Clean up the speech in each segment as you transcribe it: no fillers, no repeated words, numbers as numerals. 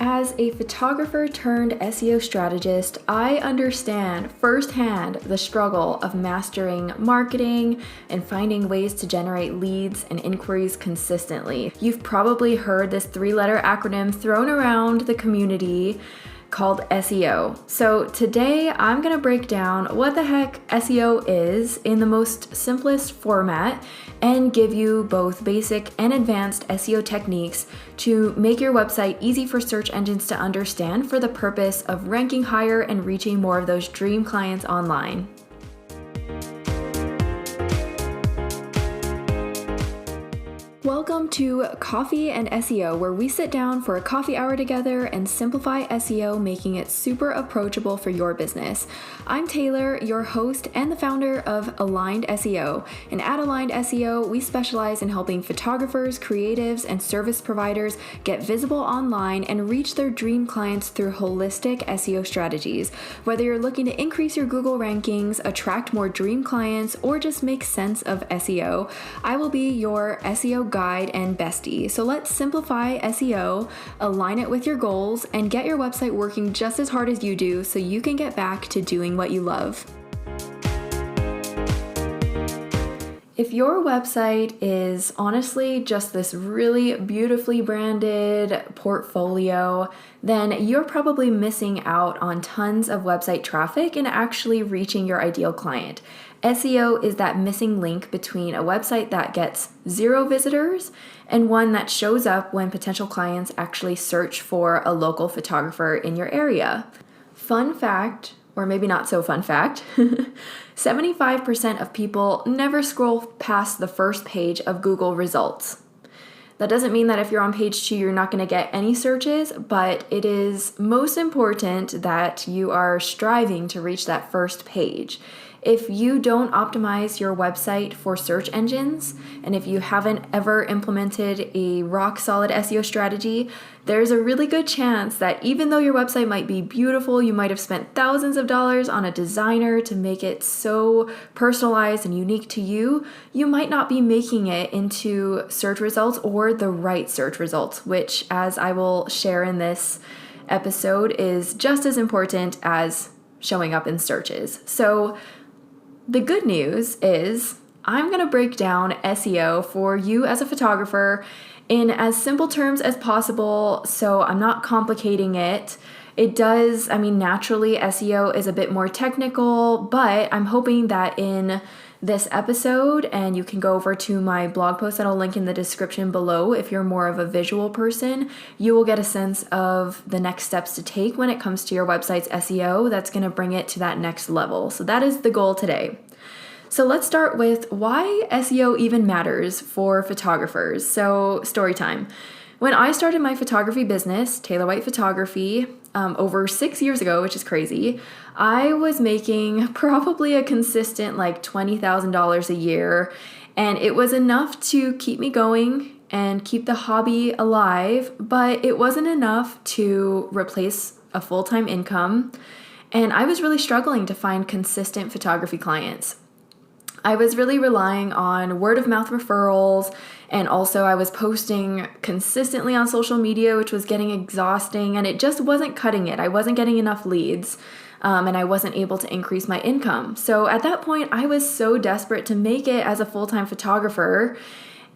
As a photographer turned SEO strategist, I understand firsthand the struggle of mastering marketing and finding ways to generate leads and inquiries consistently. You've probably heard this 3-letter acronym thrown around the community called SEO. So today I'm going to break down what the heck SEO is in the most simplest format and give you both basic and advanced SEO techniques to make your website easy for search engines to understand for the purpose of ranking higher and reaching more of those dream clients online. Welcome to Coffee and SEO, where we sit down for a coffee hour together and simplify SEO, making it super approachable for your business. I'm Taylor, your host and the founder of Aligned SEO. And at Aligned SEO, we specialize in helping photographers, creatives, and service providers get visible online and reach their dream clients through holistic SEO strategies. Whether you're looking to increase your Google rankings, attract more dream clients, or just make sense of SEO, I will be your SEO guide and bestie. So let's simplify SEO, align it with your goals, and get your website working just as hard as you do so you can get back to doing what you love. If your website is honestly just this really beautifully branded portfolio, then you're probably missing out on tons of website traffic and actually reaching your ideal client. SEO is that missing link between a website that gets 0 visitors and one that shows up when potential clients actually search for a local photographer in your area. Fun fact, or maybe not so fun fact, 75% of people never scroll past the first page of Google results. That doesn't mean that if you're on page 2, you're not going to get any searches, but it is most important that you are striving to reach that first page. If you don't optimize your website for search engines, and if you haven't ever implemented a rock-solid SEO strategy, there's a really good chance that even though your website might be beautiful, you might have spent thousands of dollars on a designer to make it so personalized and unique to you, you might not be making it into search results or the right search results, which, as I will share in this episode, is just as important as showing up in searches. So the good news is I'm going to break down SEO for you as a photographer in as simple terms as possible, so I'm not complicating it. Naturally SEO is a bit more technical, but I'm hoping that in this episode, and you can go over to my blog post that I'll link in the description below if you're more of a visual person, you will get a sense of the next steps to take when it comes to your website's SEO that's going to bring it to that next level. So that is the goal today. So let's start with why SEO even matters for photographers. So story time. When I started my photography business, Taylor White Photography, over 6 years ago, which is crazy, I was making probably a consistent like $20,000 a year, and it was enough to keep me going and keep the hobby alive, but it wasn't enough to replace a full-time income, and I was really struggling to find consistent photography clients. I was really relying on word of mouth referrals, and also I was posting consistently on social media, which was getting exhausting, and it just wasn't cutting it. I wasn't getting enough leads, and I wasn't able to increase my income. So at that point, I was so desperate to make it as a full-time photographer,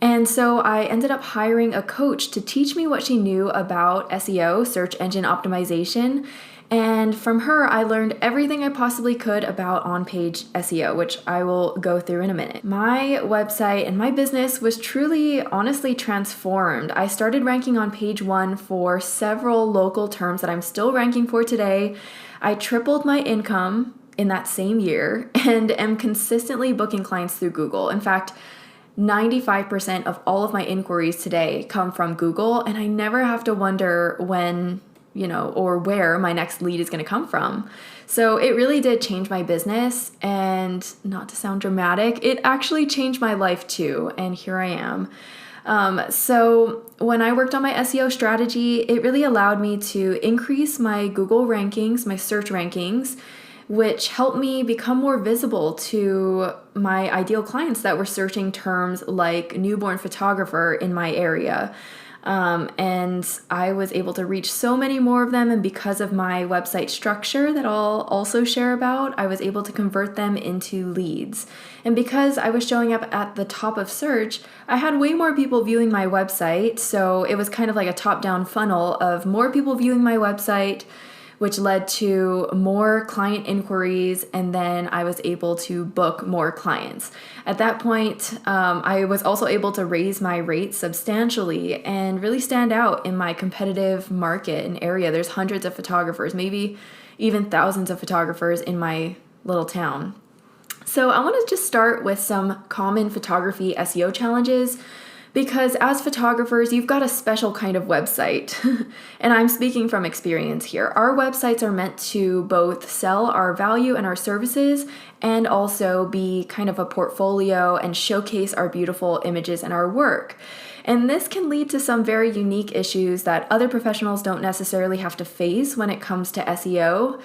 and so I ended up hiring a coach to teach me what she knew about SEO, search engine optimization. And from her, I learned everything I possibly could about on-page SEO, which I will go through in a minute. My website and my business was truly, honestly transformed. I started ranking on page 1 for several local terms that I'm still ranking for today. I tripled my income in that same year and am consistently booking clients through Google. In fact, 95% of all of my inquiries today come from Google, and I never have to wonder when or where my next lead is going to come from. So it really did change my business, and not to sound dramatic, it actually changed my life too, and here I am. So when I worked on my SEO strategy, it really allowed me to increase my Google rankings, my search rankings, which helped me become more visible to my ideal clients that were searching terms like newborn photographer in my area. And I was able to reach so many more of them. And because of my website structure that I'll also share about, I was able to convert them into leads. And because I was showing up at the top of search, I had way more people viewing my website. So it was kind of like a top-down funnel of more people viewing my website, which led to more client inquiries, and then I was able to book more clients. At that point, I was also able to raise my rates substantially and really stand out in my competitive market and area. There's hundreds of photographers, maybe even thousands of photographers in my little town. So I want to just start with some common photography SEO challenges, because as photographers, you've got a special kind of website. And I'm speaking from experience here. Our websites are meant to both sell our value and our services and also be kind of a portfolio and showcase our beautiful images and our work. And this can lead to some very unique issues that other professionals don't necessarily have to face when it comes to SEO.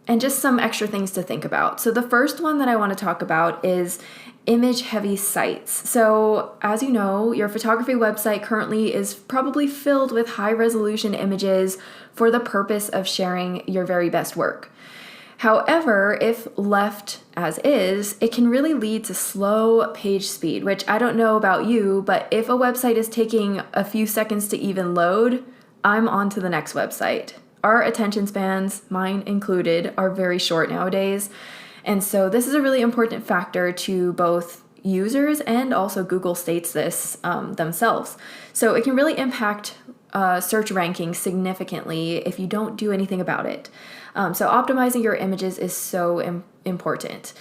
And just some extra things to think about. So the first one that I want to talk about is image-heavy sites. So as you know, your photography website currently is probably filled with high-resolution images for the purpose of sharing your very best work. However, if left as is, it can really lead to slow page speed, which I don't know about you, but if a website is taking a few seconds to even load, I'm on to the next website. Our attention spans, mine included, are very short nowadays. And so this is a really important factor to both users, and also Google states this themselves. So it can really impact search rankings significantly if you don't do anything about it. So optimizing your images is so important.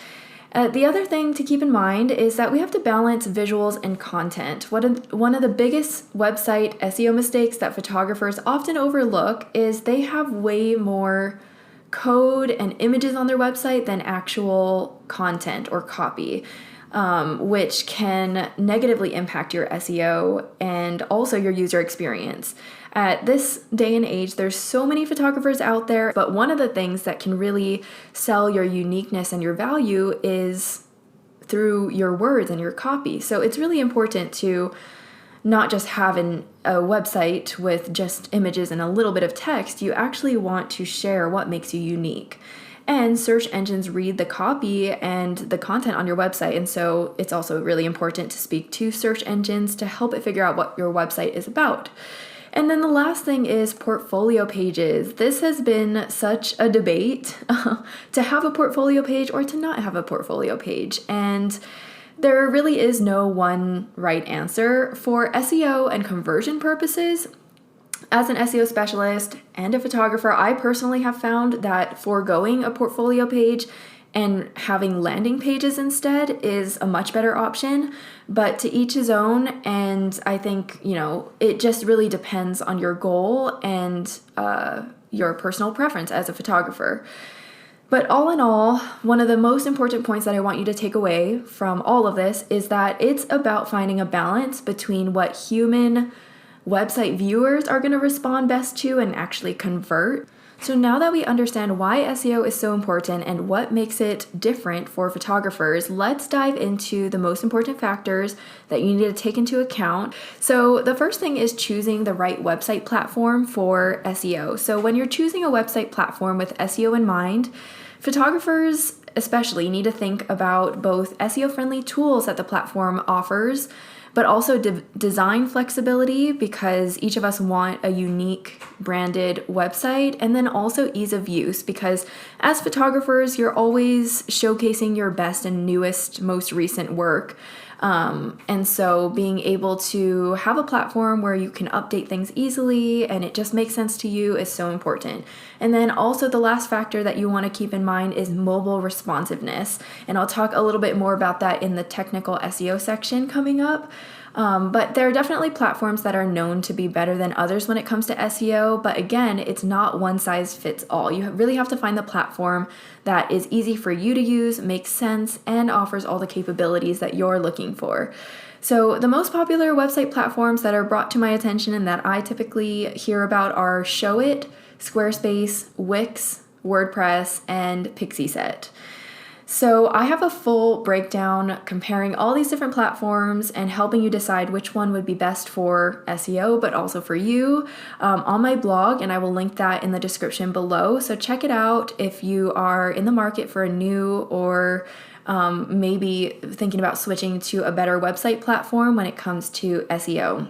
The other thing to keep in mind is that we have to balance visuals and content. One of the biggest website SEO mistakes that photographers often overlook is they have way more code and images on their website than actual content or copy, which can negatively impact your SEO and also your user experience. At this day and age, there's so many photographers out there, but one of the things that can really sell your uniqueness and your value is through your words and your copy. So it's really important to not just have a website with just images and a little bit of text. You actually want to share what makes you unique. And search engines read the copy and the content on your website. And so it's also really important to speak to search engines to help it figure out what your website is about. And then the last thing is portfolio pages. This has been such a debate to have a portfolio page or to not have a portfolio page. And there really is no one right answer. For SEO and conversion purposes, as an SEO specialist and a photographer, I personally have found that foregoing a portfolio page and having landing pages instead is a much better option, but to each his own. And I think, it just really depends on your goal and your personal preference as a photographer. But all in all, one of the most important points that I want you to take away from all of this is that it's about finding a balance between what human website viewers are going to respond best to and actually convert. So now that we understand why SEO is so important and what makes it different for photographers, let's dive into the most important factors that you need to take into account. So the first thing is choosing the right website platform for SEO. So when you're choosing a website platform with SEO in mind, photographers especially need to think about both SEO-friendly tools that the platform offers, but also design flexibility, because each of us want a unique branded website, and then also ease of use, because as photographers, you're always showcasing your best and newest, most recent work. And so being able to have a platform where you can update things easily and it just makes sense to you is so important. And then also the last factor that you want to keep in mind is mobile responsiveness. And I'll talk a little bit more about that in the technical SEO section coming up. But there are definitely platforms that are known to be better than others when it comes to SEO. But again, it's not one size fits all. You really have to find the platform that is easy for you to use, makes sense, and offers all the capabilities that you're looking for. So the most popular website platforms that are brought to my attention and that I typically hear about are Showit, Squarespace, Wix, WordPress, and Pixieset. So I have a full breakdown comparing all these different platforms and helping you decide which one would be best for SEO, but also for you, on my blog, and I will link that in the description below. So check it out if you are in the market for a new or maybe thinking about switching to a better website platform when it comes to SEO.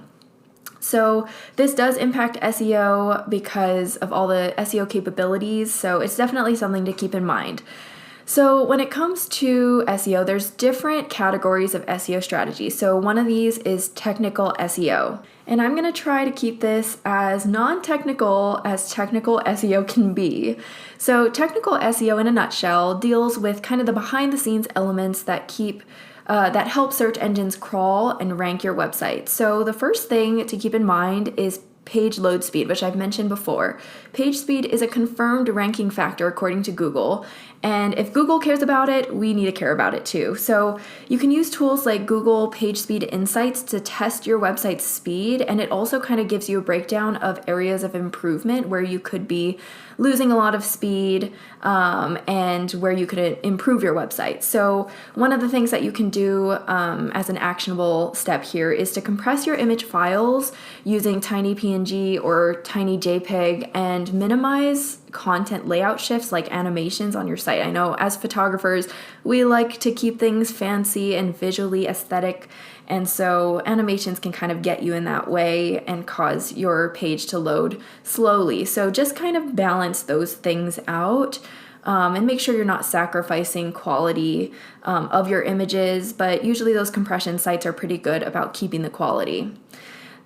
So this does impact SEO because of all the SEO capabilities, so it's definitely something to keep in mind. So when it comes to SEO, there's different categories of SEO strategy. So one of these is technical SEO. And I'm going to try to keep this as non-technical as technical SEO can be. So technical SEO in a nutshell deals with kind of the behind the scenes elements that help search engines crawl and rank your website. So the first thing to keep in mind is page load speed, which I've mentioned before. Page speed is a confirmed ranking factor according to Google, and if Google cares about it, we need to care about it too. So you can use tools like Google Page Speed Insights to test your website's speed, and it also kind of gives you a breakdown of areas of improvement where you could be losing a lot of speed, and where you could improve your website. So one of the things that you can do as an actionable step here is to compress your image files using tiny PNG or tiny JPEG and minimize content layout shifts like animations on your site. I know as photographers, we like to keep things fancy and visually aesthetic, and so animations can kind of get you in that way and cause your page to load slowly. So just kind of balance those things out, and make sure you're not sacrificing quality of your images, but usually those compression sites are pretty good about keeping the quality.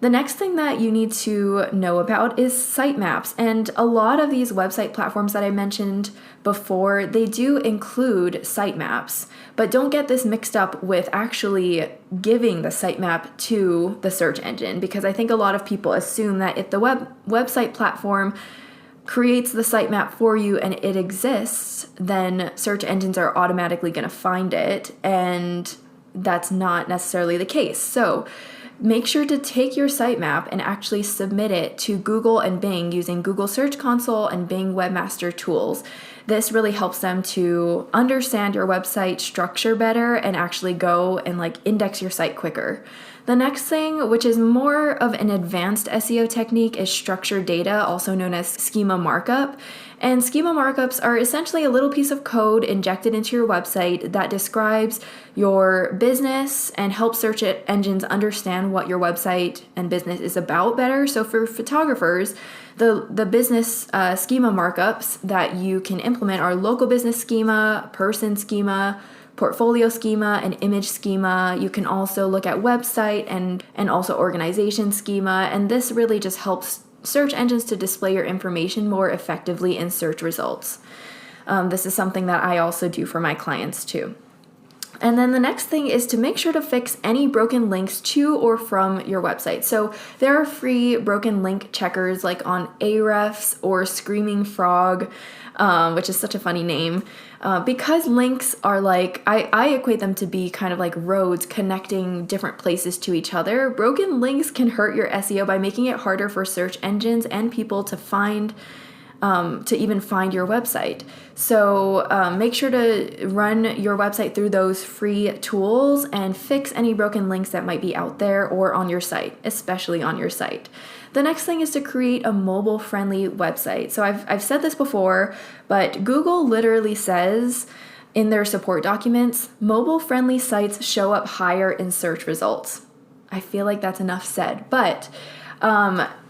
The next thing that you need to know about is sitemaps, and a lot of these website platforms that I mentioned before, they do include sitemaps, but don't get this mixed up with actually giving the sitemap to the search engine, because I think a lot of people assume that if the website platform creates the sitemap for you and it exists, then search engines are automatically going to find it, and that's not necessarily the case. So make sure to take your sitemap and actually submit it to Google and Bing using Google Search Console and Bing Webmaster Tools. This really helps them to understand your website structure better and actually go and index your site quicker. The next thing, which is more of an advanced SEO technique, is structured data, also known as schema markup. And schema markups are essentially a little piece of code injected into your website that describes your business and helps search engines understand what your website and business is about better. So for photographers, the business schema markups that you can implement are local business schema, person schema, portfolio schema, and image schema. You can also look at website and also organization schema, and this really just helps search engines to display your information more effectively in search results. This is something that I also do for my clients too. And then the next thing is to make sure to fix any broken links to or from your website. So there are free broken link checkers like on Ahrefs or Screaming Frog, which is such a funny name. Because links are I equate them to be kind of like roads connecting different places to each other. Broken links can hurt your SEO by making it harder for search engines and people to even find your website. So make sure to run your website through those free tools and fix any broken links that might be out there or on your site, especially on your site. The next thing is to create a mobile-friendly website. So I've said this before, but Google literally says in their support documents, mobile-friendly sites show up higher in search results. I feel like that's enough said, but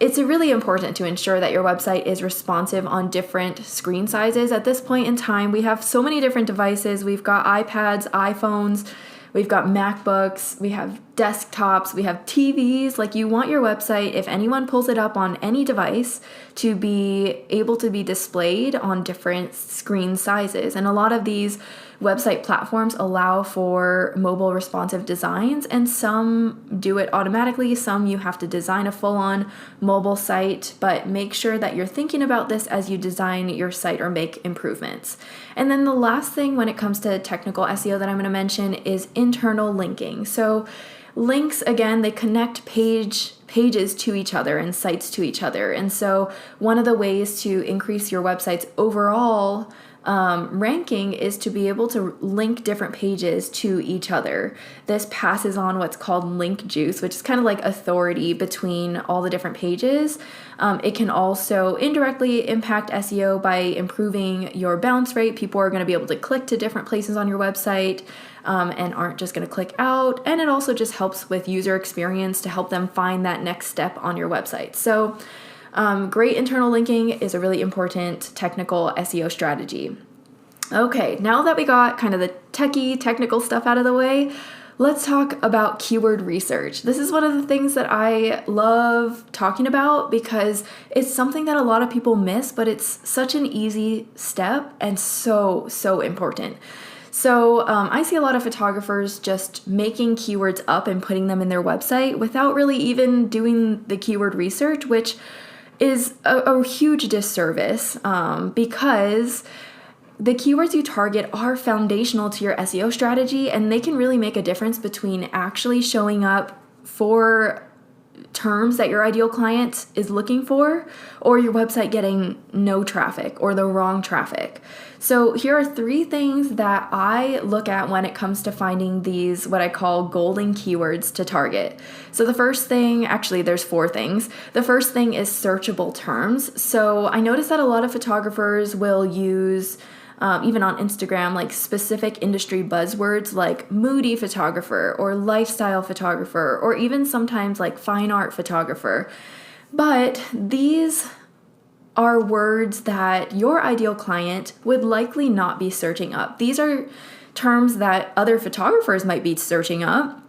it's really important to ensure that your website is responsive on different screen sizes. At this point in time, we have so many different devices. We've got iPads, iPhones, we've got MacBooks, we have desktops, we have TVs. You want your website, if anyone pulls it up on any device, to be able to be displayed on different screen sizes. And a lot of these website platforms allow for mobile responsive designs, and some do it automatically. Some you have to design a full-on mobile site, but make sure that you're thinking about this as you design your site or make improvements. And then the last thing when it comes to technical SEO that I'm going to mention is internal linking. So links, again, they connect pages to each other and sites to each other. And so one of the ways to increase your website's overall Ranking is to be able to link different pages to each other. This passes on what's called link juice, which is kind of like authority between all the different pages. It can also indirectly impact SEO by improving your bounce rate. People are going to be able to click to different places on your website and aren't just going to click out. And it also just helps with user experience to help them find that next step on your website. So great internal linking is a really important technical SEO strategy. Okay, now that we got kind of the technical stuff out of the way, let's talk about keyword research. This is one of the things that I love talking about because it's something that a lot of people miss, but it's such an easy step and so important. So I see a lot of photographers just making keywords up and putting them in their website without really even doing the keyword research, which is a huge disservice because the keywords you target are foundational to your SEO strategy, and they can really make a difference between actually showing up for terms that your ideal client is looking for, or your website getting no traffic or the wrong traffic. So here are 3 things that I look at when it comes to finding these, what I call golden keywords to target. So the first thing, actually there's 4 things. The first thing is searchable terms. So I notice that a lot of photographers will use even on Instagram, like specific industry buzzwords like moody photographer or lifestyle photographer, or even sometimes like fine art photographer. But these are words that your ideal client would likely not be searching up. These are terms that other photographers might be searching up.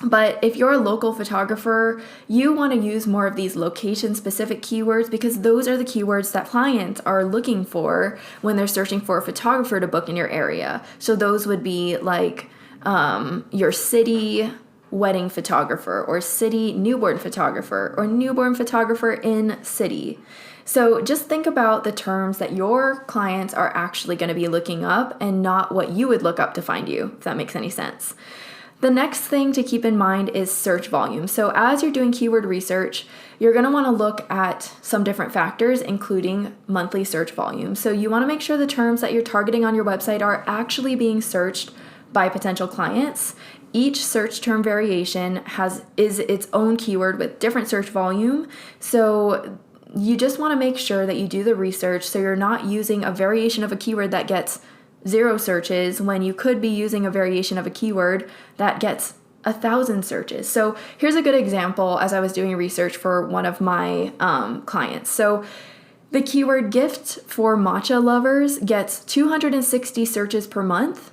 But if you're a local photographer, you want to use more of these location-specific keywords because those are the keywords that clients are looking for when they're searching for a photographer to book in your area. So those would be like your city wedding photographer, or city newborn photographer, or newborn photographer in city. So just think about the terms that your clients are actually going to be looking up and not what you would look up to find you, if that makes any sense. The next thing to keep in mind is search volume. So as you're doing keyword research, you're going to want to look at some different factors, including monthly search volume. So you want to make sure the terms that you're targeting on your website are actually being searched by potential clients. Each search term variation is its own keyword with different search volume. So you just want to make sure that you do the research so you're not using a variation of a keyword that gets 0 searches when you could be using a variation of a keyword that gets 1,000 searches. So here's a good example as I was doing research for one of my clients. So the keyword gift for matcha lovers gets 260 searches per month,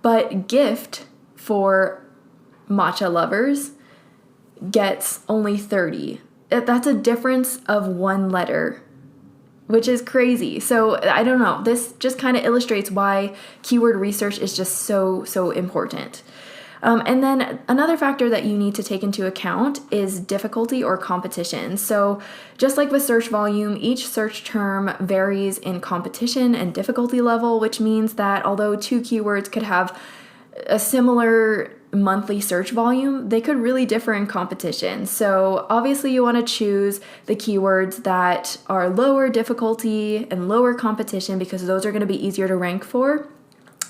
but gift for matcha lovers gets only 30. That's a difference of 1 letter, which is crazy. So I don't know. This just kind of illustrates why keyword research is just so important. And then another factor that you need to take into account is difficulty or competition. So just like with search volume, each search term varies in competition and difficulty level, which means that although 2 keywords could have a similar monthly search volume, they could really differ in competition. So obviously you want to choose the keywords that are lower difficulty and lower competition because those are going to be easier to rank for.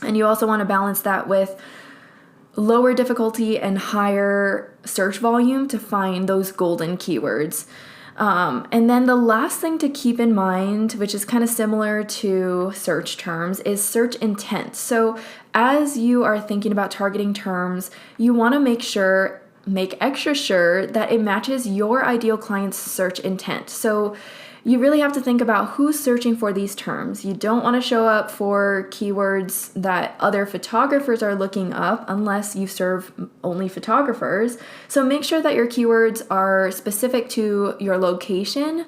And you also want to balance that with lower difficulty and higher search volume to find those golden keywords. And then the last thing to keep in mind, which is kind of similar to search terms, is search intent. So as you are thinking about targeting terms, you want to make extra sure that it matches your ideal client's search intent. So you really have to think about who's searching for these terms. You don't want to show up for keywords that other photographers are looking up unless you serve only photographers. So make sure that your keywords are specific to your location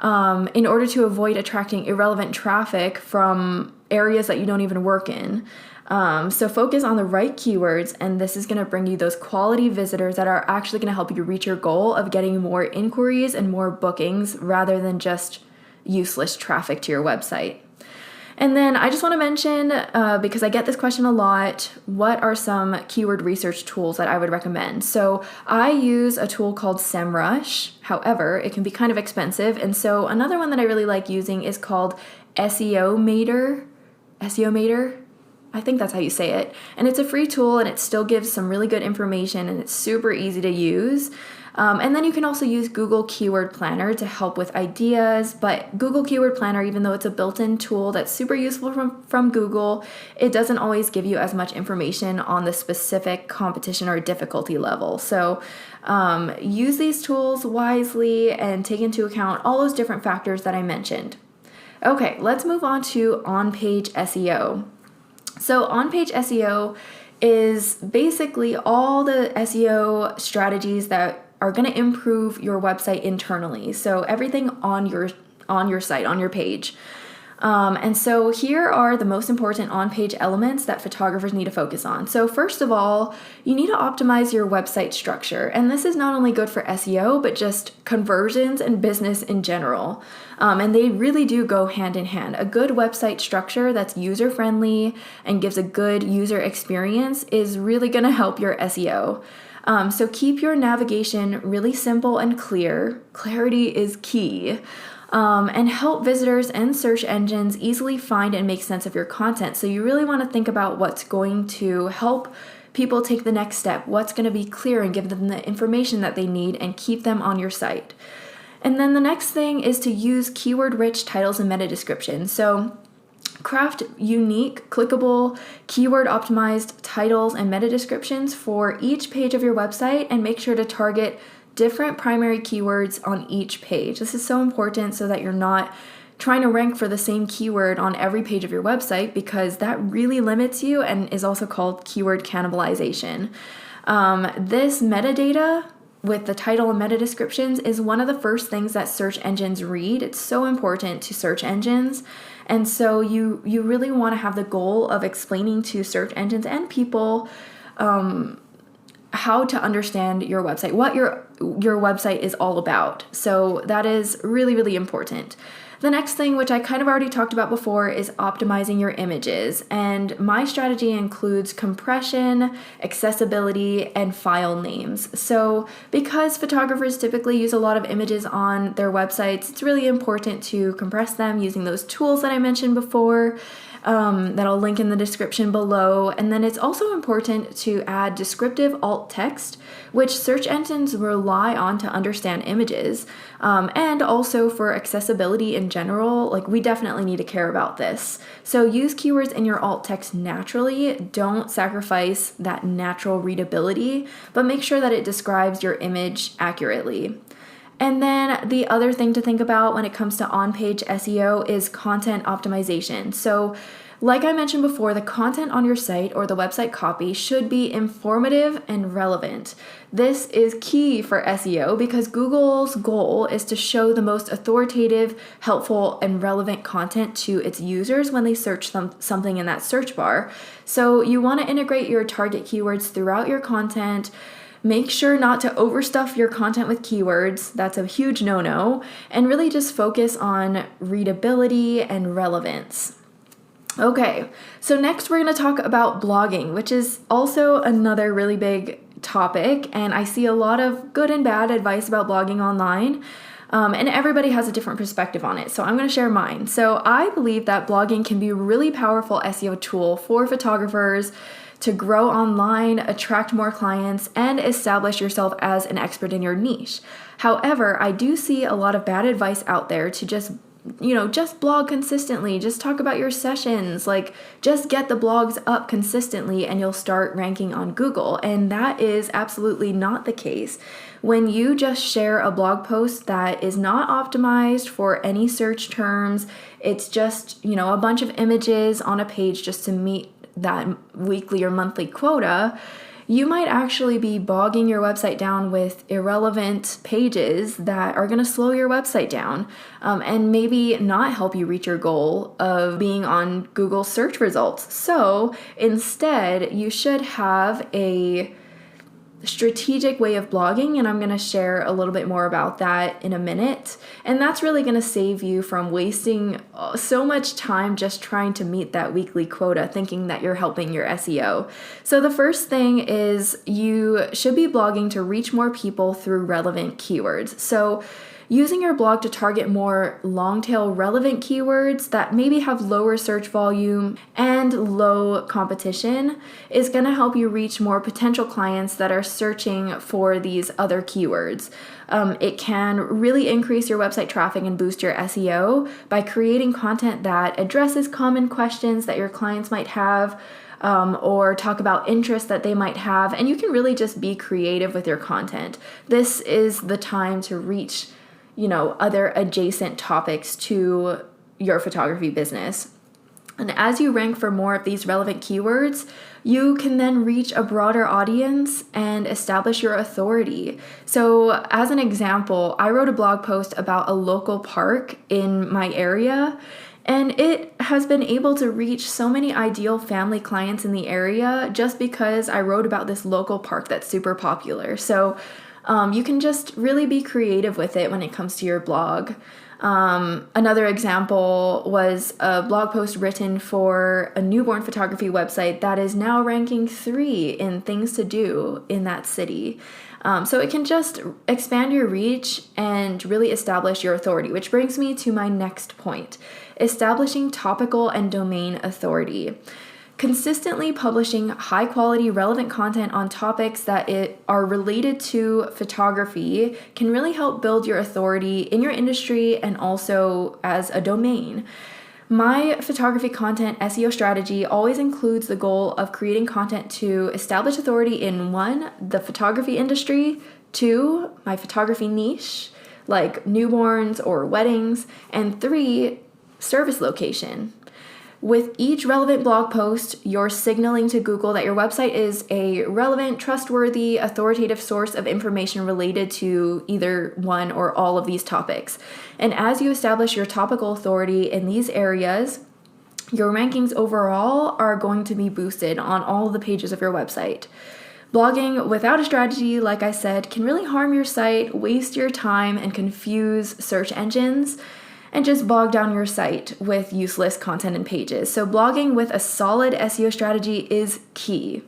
in order to avoid attracting irrelevant traffic from areas that you don't even work in. So focus on the right keywords, and this is going to bring you those quality visitors that are actually going to help you reach your goal of getting more inquiries and more bookings rather than just useless traffic to your website. And then I just want to mention, because I get this question a lot, what are some keyword research tools that I would recommend? So I use a tool called SEMrush. However, it can be kind of expensive. And so another one that I really like using is called SEOmator. SEOmator. I think that's how you say it. And it's a free tool, and it still gives some really good information, and it's super easy to use. And then you can also use Google Keyword Planner to help with ideas. But Google Keyword Planner, even though it's a built-in tool that's super useful from Google, it doesn't always give you as much information on the specific competition or difficulty level. So use these tools wisely and take into account all those different factors that I mentioned. Okay, let's move on to on-page SEO. So on-page SEO is basically all the SEO strategies that are going to improve your website internally. So everything on your site, on your page. And so here are the most important on-page elements that photographers need to focus on. So first of all, you need to optimize your website structure. And this is not only good for SEO, but just conversions and business in general. And they really do go hand in hand. A good website structure that's user-friendly and gives a good user experience is really going to help your SEO. So keep your navigation really simple and clear. Clarity is key. And help visitors and search engines easily find and make sense of your content. So you really want to think about what's going to help people take the next step, what's going to be clear and give them the information that they need and keep them on your site. And then the next thing is to use keyword-rich titles and meta descriptions. So craft unique, clickable, keyword-optimized titles and meta descriptions for each page of your website, and make sure to target different primary keywords on each page. This is so important so that you're not trying to rank for the same keyword on every page of your website, because that really limits you and is also called keyword cannibalization. This metadata with the title and meta descriptions is one of the first things that search engines read. It's so important to search engines. And so you really want to have the goal of explaining to search engines and people how to understand your website, what your website is all about. So that is really, really important. The next thing, which I kind of already talked about before, is optimizing your images. And my strategy includes compression, accessibility, and file names. So because photographers typically use a lot of images on their websites, it's really important to compress them using those tools that I mentioned before. That I'll link in the description below. And then it's also important to add descriptive alt text, which search engines rely on to understand images. And also for accessibility in general, like we definitely need to care about this. So use keywords in your alt text naturally. Don't sacrifice that natural readability, but make sure that it describes your image accurately. And then the other thing to think about when it comes to on-page SEO is content optimization. So like I mentioned before, the content on your site or the website copy should be informative and relevant. This is key for SEO because Google's goal is to show the most authoritative, helpful, and relevant content to its users when they search something in that search bar. So you want to integrate your target keywords throughout your content. Make sure not to overstuff your content with keywords. That's a huge no-no. And really just focus on readability and relevance. Okay, so next we're going to talk about blogging, which is also another really big topic. And I see a lot of good and bad advice about blogging online. And everybody has a different perspective on it. So I'm going to share mine. So I believe that blogging can be a really powerful SEO tool for photographers to grow online, attract more clients, and establish yourself as an expert in your niche. However, I do see a lot of bad advice out there to just blog consistently, just talk about your sessions, like just get the blogs up consistently and you'll start ranking on Google. And that is absolutely not the case. When you just share a blog post that is not optimized for any search terms, it's just, a bunch of images on a page just to meet that weekly or monthly quota, you might actually be bogging your website down with irrelevant pages that are going to slow your website down and maybe not help you reach your goal of being on Google search results. So instead, you should have a strategic way of blogging, and I'm going to share a little bit more about that in a minute. And that's really going to save you from wasting so much time just trying to meet that weekly quota, thinking that you're helping your SEO. So the first thing is you should be blogging to reach more people through relevant keywords. So Using your blog to target more long-tail relevant keywords that maybe have lower search volume and low competition is going to help you reach more potential clients that are searching for these other keywords. It can really increase your website traffic and boost your SEO by creating content that addresses common questions that your clients might have, or talk about interests that they might have, and you can really just be creative with your content. This is the time to reach, other adjacent topics to your photography business. And as you rank for more of these relevant keywords, you can then reach a broader audience and establish your authority. So as an example, I wrote a blog post about a local park in my area, and it has been able to reach so many ideal family clients in the area just because I wrote about this local park that's super popular. So you can just really be creative with it when it comes to your blog. Another example was a blog post written for a newborn photography website that is now ranking 3 in things to do in that city. So it can just expand your reach and really establish your authority, which brings me to my next point: establishing topical and domain authority. Consistently publishing high quality, relevant content on topics that are related to photography can really help build your authority in your industry and also as a domain. My photography content SEO strategy always includes the goal of creating content to establish authority in 1, the photography industry, 2, my photography niche, like newborns or weddings, and 3, service location. With each relevant blog post, you're signaling to Google that your website is a relevant, trustworthy, authoritative source of information related to either one or all of these topics. And as you establish your topical authority in these areas, your rankings overall are going to be boosted on all of the pages of your website. Blogging without a strategy, like I said, can really harm your site, waste your time, and confuse search engines, and just bog down your site with useless content and pages. So blogging with a solid SEO strategy is key.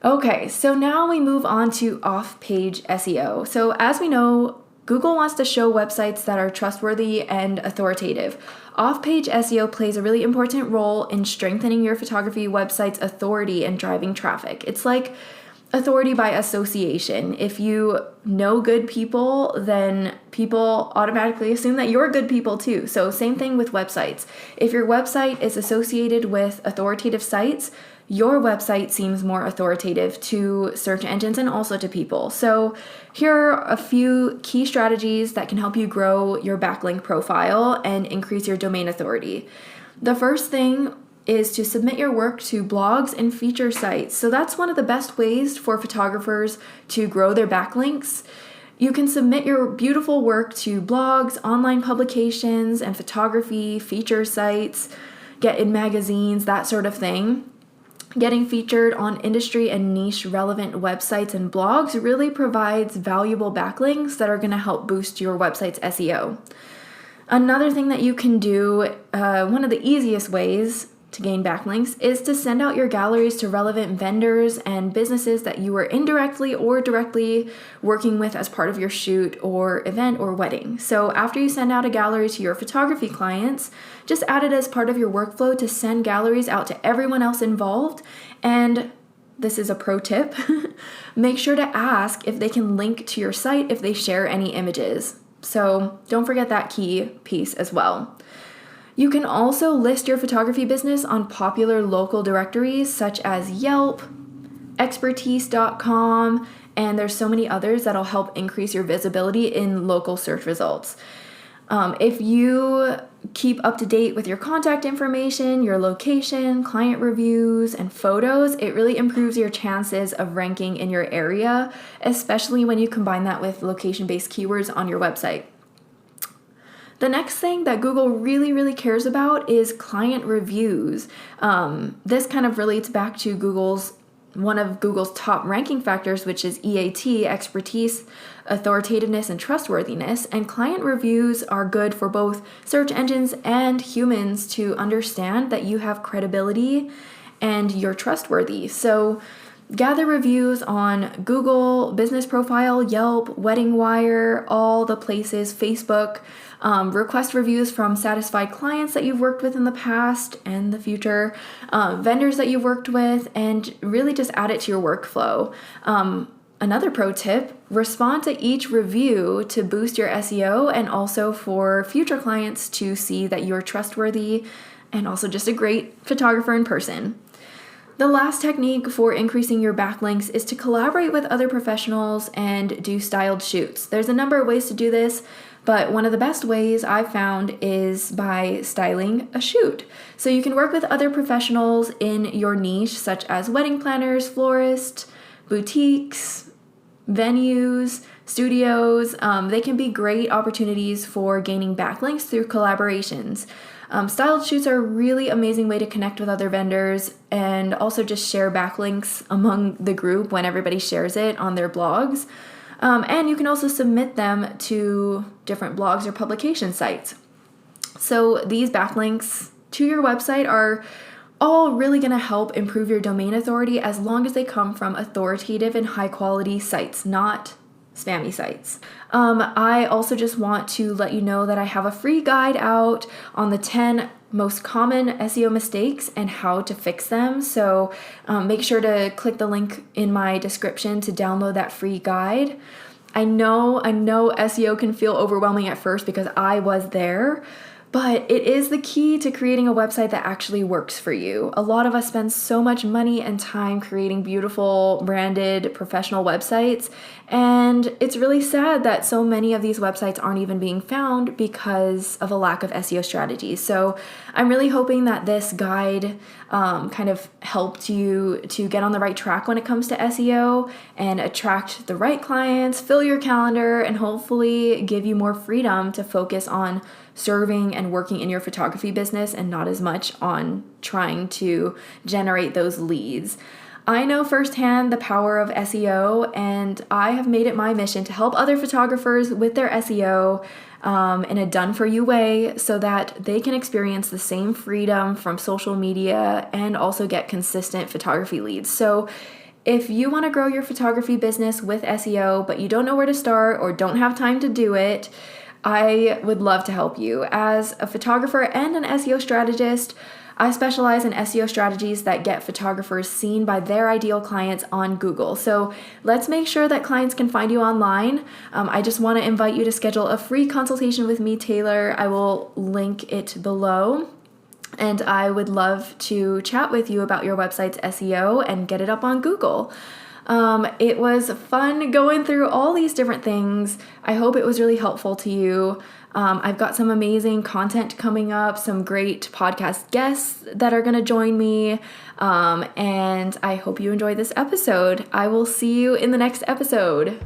Okay, so now we move on to off-page SEO. So as we know, Google wants to show websites that are trustworthy and authoritative. Off-page SEO plays a really important role in strengthening your photography website's authority and driving traffic. It's like authority by association. If you know good people, then people automatically assume that you're good people too. So same thing with websites. If your website is associated with authoritative sites, your website seems more authoritative to search engines and also to people. So here are a few key strategies that can help you grow your backlink profile and increase your domain authority. The first thing is to submit your work to blogs and feature sites. So that's one of the best ways for photographers to grow their backlinks. You can submit your beautiful work to blogs, online publications, and photography feature sites, get in magazines, that sort of thing. Getting featured on industry and niche relevant websites and blogs really provides valuable backlinks that are going to help boost your website's SEO. Another thing that you can do, one of the easiest ways to gain backlinks, is to send out your galleries to relevant vendors and businesses that you are indirectly or directly working with as part of your shoot or event or wedding. So after you send out a gallery to your photography clients, just add it as part of your workflow to send galleries out to everyone else involved. And this is a pro tip, make sure to ask if they can link to your site if they share any images. So don't forget that key piece as well. You can also list your photography business on popular local directories such as Yelp, expertise.com, and there's so many others that'll help increase your visibility in local search results. If you keep up to date with your contact information, your location, client reviews, and photos, it really improves your chances of ranking in your area, especially when you combine that with location-based keywords on your website. The next thing that Google really cares about is client reviews. This kind of relates back to one of Google's top ranking factors, which is EAT, expertise, authoritativeness, and trustworthiness. And client reviews are good for both search engines and humans to understand that you have credibility and you're trustworthy. So gather reviews on Google, Business Profile, Yelp, Wedding Wire, all the places, Facebook. Request reviews from satisfied clients that you've worked with in the past and the future, vendors that you've worked with, and really just add it to your workflow. Another pro tip, respond to each review to boost your SEO and also for future clients to see that you're trustworthy and also just a great photographer in person. The last technique for increasing your backlinks is to collaborate with other professionals and do styled shoots. There's a number of ways to do this, but one of the best ways I've found is by styling a shoot. So you can work with other professionals in your niche, such as wedding planners, florists, boutiques, venues, studios. They can be great opportunities for gaining backlinks through collaborations. Styled shoots are a really amazing way to connect with other vendors and also just share backlinks among the group when everybody shares it on their blogs. And you can also submit them to different blogs or publication sites. So these backlinks to your website are all really going to help improve your domain authority as long as they come from authoritative and high quality sites, not spammy sites. I also just want to let you know that I have a free guide out on the 10 most common SEO mistakes and how to fix them. So make sure to click the link in my description to download that free guide. I know SEO can feel overwhelming at first because I was there, but it is the key to creating a website that actually works for you. A lot of us spend so much money and time creating beautiful, branded, professional websites, and it's really sad that so many of these websites aren't even being found because of a lack of SEO strategies. So I'm really hoping that this guide kind of helped you to get on the right track when it comes to SEO and attract the right clients, fill your calendar, and hopefully give you more freedom to focus on serving and working in your photography business and not as much on trying to generate those leads. I know firsthand the power of SEO, and I have made it my mission to help other photographers with their SEO in a done-for-you way so that they can experience the same freedom from social media and also get consistent photography leads. So if you want to grow your photography business with SEO, but you don't know where to start or don't have time to do it, I would love to help you. As a photographer and an SEO strategist, I specialize in SEO strategies that get photographers seen by their ideal clients on Google. So let's make sure that clients can find you online. I just want to invite you to schedule a free consultation with me, Taylor. I will link it below. And I would love to chat with you about your website's SEO and get it up on Google. It was fun going through all these different things. I hope it was really helpful to you. I've got some amazing content coming up, some great podcast guests that are going to join me. And I hope you enjoyed this episode. I will see you in the next episode.